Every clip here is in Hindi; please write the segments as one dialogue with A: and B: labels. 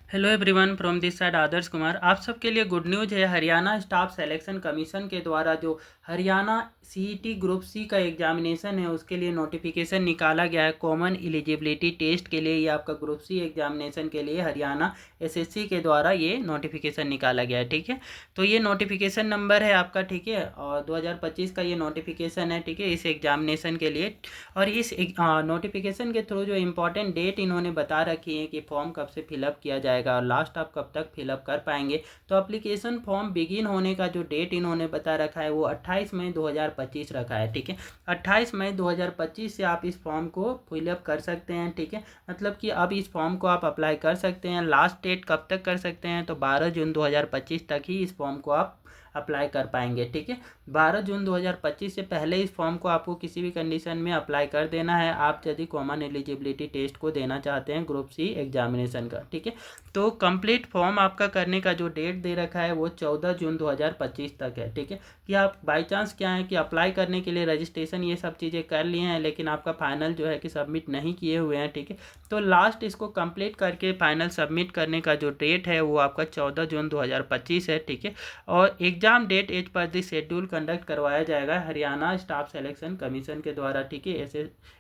A: Hello everyone from this side Adarsh Kumar. आप सबके लिए गुड न्यूज़ है। हरियाणा स्टाफ सिलेक्शन कमीशन के द्वारा जो हरियाणा सीईटी ग्रुप सी का एग्जामिनेशन है उसके लिए नोटिफिकेशन निकाला गया है। कॉमन एलिजिबिलिटी टेस्ट के लिए ये आपका ग्रुप सी एग्जामिनेशन के लिए हरियाणा एसएससी के द्वारा ये नोटिफिकेशन निकाला गया है। ठीक है, तो ये नोटिफिकेशन नंबर है आपका, ठीक है, और 2025 का ये नोटिफिकेशन है, ठीक है, इस एग्जामिनेशन के लिए। और इस नोटिफिकेशन के थ्रू जो इम्पोर्टेंट डेट इन्होंने बता रखी है कि फॉर्म कब से फिलअप किया जाएगा और लास्ट आप कब तक फिलअप कर पाएंगे। तो अप्लीकेशन फॉर्म बिगिन होने का जो डेट इन्होंने बता रखा है वो 28 मई 2025 रखा है। ठीक है, 28 मई 2025 से आप इस फॉर्म को फिलअप कर सकते हैं। ठीक है, मतलब कि अब इस फॉर्म को आप अप्लाई कर सकते हैं। लास्ट डेट कब तक कर सकते हैं, तो 12 जून 2025 तक ही इस फॉर्म को आप अप्लाई कर पाएंगे। ठीक है, 12 जून 2025 से पहले इस फॉर्म को आपको किसी भी कंडीशन में अप्लाई कर देना है, आप यदि कॉमन एलिजिबिलिटी टेस्ट को देना चाहते हैं ग्रुप सी एग्जामिनेशन का। ठीक है, तो कंप्लीट फॉर्म आपका करने का जो डेट दे रखा है वो 14 जून 2025 तक है। ठीक है, कि आप बाई चांस क्या है कि अप्लाई करने के लिए रजिस्ट्रेशन ये सब चीज़ें कर लिए हैं लेकिन आपका फाइनल जो है कि सबमिट नहीं किए हुए हैं। ठीक है, तो लास्ट इसको कंप्लीट करके फाइनल सबमिट करने का जो डेट है वो आपका 14 जून 2025 है। ठीक है, और एग्जाम डेट एज पर दी शेड्यूल कंडक्ट करवाया जाएगा हरियाणा स्टाफ सिलेक्शन कमीशन के द्वारा। ठीक है,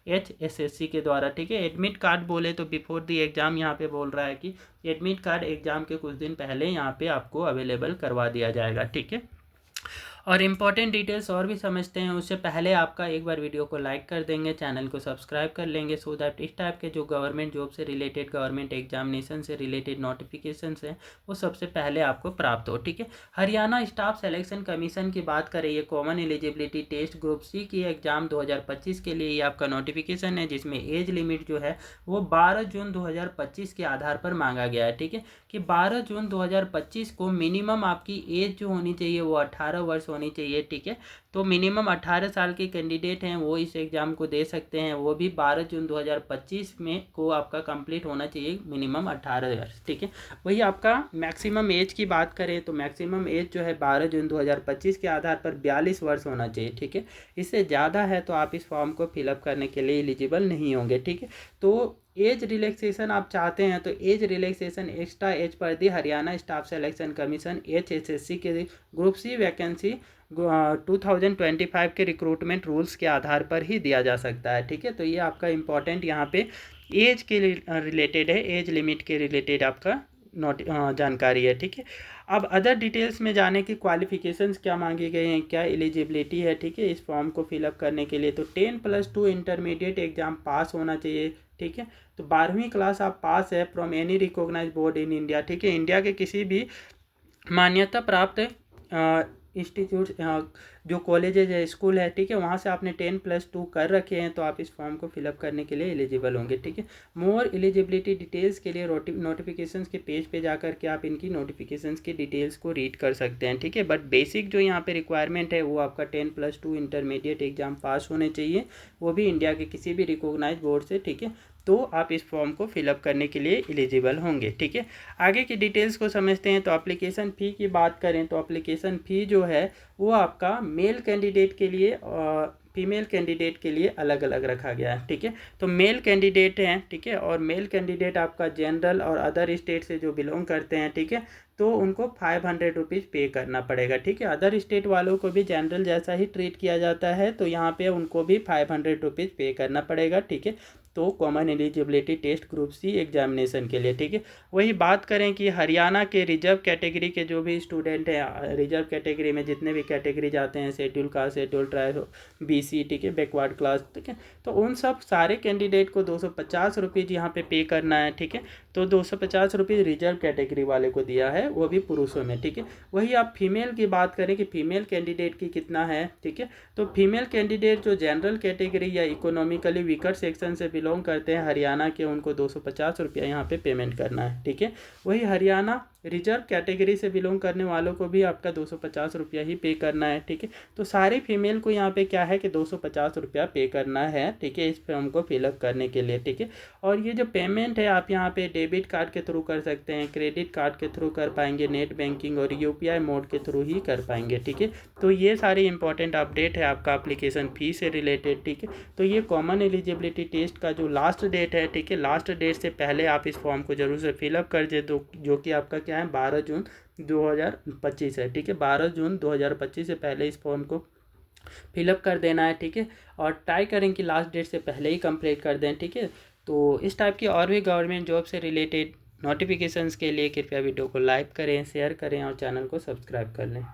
A: HSSC के द्वारा। ठीक है, एडमिट कार्ड बोले तो बिफोर दी एग्जाम यहाँ पे बोल रहा है कि एडमिट कार्ड एग्जाम के कुछ दिन पहले यहाँ पे आपको अवेलेबल करवा दिया जाएगा। ठीक है, और इम्पॉर्टेंट डिटेल्स और भी समझते हैं उससे पहले आपका एक बार वीडियो को लाइक कर देंगे, चैनल को सब्सक्राइब कर लेंगे सो दैट इस टाइप के जो गवर्नमेंट जॉब से रिलेटेड, गवर्नमेंट एग्जामिनेशन से रिलेटेड नोटिफिकेशंस हैं वो सबसे पहले आपको प्राप्त हो। ठीक है, हरियाणा स्टाफ सिलेक्शन कमीशन की बात करें, ये common eligibility test group C की एग्जाम 2025 के लिए ये आपका नोटिफिकेशन है जिसमें एज लिमिट जो है वो 12 जून 2025 के आधार पर मांगा गया है। ठीक है, कि 12 जून 2025 को मिनिमम आपकी एज जो होनी चाहिए वो 18 वर्ष होनी चाहिए। ठीक है, तो मिनिमम 18 साल के कैंडिडेट हैं वो इस एग्ज़ाम को दे सकते हैं, वो भी 12 जून 2025 में को आपका कंप्लीट होना चाहिए मिनिमम 18 वर्ष। ठीक है, वही आपका मैक्सिमम एज की बात करें तो मैक्सिमम एज जो है 12 जून 2025 के आधार पर 42 वर्ष होना चाहिए। ठीक है, इससे ज़्यादा है तो आप इस फॉर्म को फिलअप करने के लिए एलिजिबल नहीं होंगे। ठीक है, तो एज रिलैक्सेशन आप चाहते हैं तो एज रिलैक्सेशन एक्स्ट्रा एज पर दी Haryana staff selection commission HSSC के ग्रुप सी वैकेंसी 2025 के रिक्रूटमेंट रूल्स के आधार पर ही दिया जा सकता है। ठीक है, तो ये आपका इम्पोर्टेंट यहाँ पे एज के रिलेटेड है, एज लिमिट के रिलेटेड आपका जानकारी है। ठीक है, अब अदर डिटेल्स में जाने की क्वालिफिकेशंस क्या मांगी गई हैं, क्या एलिजिबिलिटी है। ठीक है, इस फॉर्म को फिलअप करने के लिए तो 10+2 इंटरमीडिएट एग्जाम पास होना चाहिए। ठीक है, तो 12वीं क्लास आप पास है from any recognised board in India. ठीक है, इंडिया के किसी भी मान्यता प्राप्त इंस्टीट्यूट जो कॉलेजेज है, स्कूल है, ठीक है, वहाँ से आपने 10+2 कर रखे हैं तो आप इस फॉर्म को फिलअप करने के लिए एलिजिबल होंगे। ठीक है, मोर एलिजिबिलिटी डिटेल्स के लिए नोटिफिकेशंस के पेज पे जाकर के आप इनकी नोटिफिकेशंस की डिटेल्स को रीड कर सकते हैं। ठीक है, बट बेसिक जो यहाँ पे रिक्वायरमेंट है वो आपका 10+2 इंटरमीडिएट एग्जाम पास होने चाहिए, वो भी इंडिया के किसी भी रिकॉग्नाइज्ड बोर्ड से। ठीक है, तो आप इस फॉर्म को फिलअप करने के लिए एलिजिबल होंगे। ठीक है, आगे की डिटेल्स को समझते हैं। तो एप्लीकेशन फ़ी की बात करें तो एप्लीकेशन फ़ी जो है वो आपका मेल कैंडिडेट के लिए फीमेल कैंडिडेट के लिए अलग अलग रखा गया है। ठीक है, तो मेल कैंडिडेट हैं, ठीक है, और मेल कैंडिडेट आपका जनरल और अदर स्टेट से जो बिलोंग करते हैं, ठीक है, तो उनको 500 रुपीज़ पे करना पड़ेगा। ठीक है, अदर स्टेट वालों को भी जनरल जैसा ही ट्रीट किया जाता है तो यहाँ पे उनको भी 500 रुपीज़ पे करना पड़ेगा। ठीक है, तो common eligibility test group C examination के लिए। ठीक है, वही बात करें कि हरियाणा के रिजर्व कैटेगरी के जो भी स्टूडेंट हैं, रिजर्व कैटेगरी में जितने भी कैटेगरी जाते हैं, schedule caste, schedule tribe, BC, ठीक है, बैकवर्ड क्लास, ठीक है, तो उन सब सारे कैंडिडेट को 250 रुपीज़ यहाँ पे करना है। ठीक है, तो 250 रुपीज़ रिजर्व कैटेगरी वाले को दिया है, वो भी पुरुषों में। ठीक है, वही आप फीमेल की बात करें कि फीमेल कैंडिडेट की कितना है। ठीक है, तो फीमेल कैंडिडेट जो जनरल कैटेगरी या इकोनॉमिकली वीकर सेक्शन से बिलोंग करते हैं हरियाणा के, उनको 250 रुपया यहाँ पे पेमेंट करना है। ठीक है, वही हरियाणा रिजर्व कैटेगरी से बिलोंग करने वालों को भी आपका 250 रुपया ही पे करना है। ठीक है, तो सारे फीमेल को यहाँ पे क्या है कि 250 रुपया पे करना है। ठीक है, इस फॉर्म को फिलअप करने के लिए। ठीक है, और ये जो पेमेंट है आप यहाँ पे डेबिट कार्ड के थ्रू कर सकते हैं, क्रेडिट कार्ड के थ्रू कर पाएंगे, नेट बैंकिंग और UPI मोड के थ्रू ही कर पाएंगे। ठीक है, तो ये सारी इंपॉर्टेंट अपडेट है आपका एप्लीकेशन फ़ी से रिलेटेड। ठीक है, तो ये कॉमन एलिजिबिलिटी टेस्ट का जो लास्ट डेट है, ठीक है, लास्ट डेट से पहले आप इस फॉर्म को जरूर से फिलअप कर दे दो, जो कि आपका क्या है 12 जून 2025 है, ठीक है। 12 जून 2025 से पहले इस फॉर्म को फिलअप कर देना है, ठीक है। और ट्राई करें कि लास्ट डेट से पहले ही कंप्लीट कर दें, ठीक है। तो इस टाइप की और भी गवर्नमेंट जॉब से रिलेटेड नोटिफिकेशंस के लिए कृपया वीडियो को लाइक करें, शेयर करें और चैनल को सब्सक्राइब कर लें।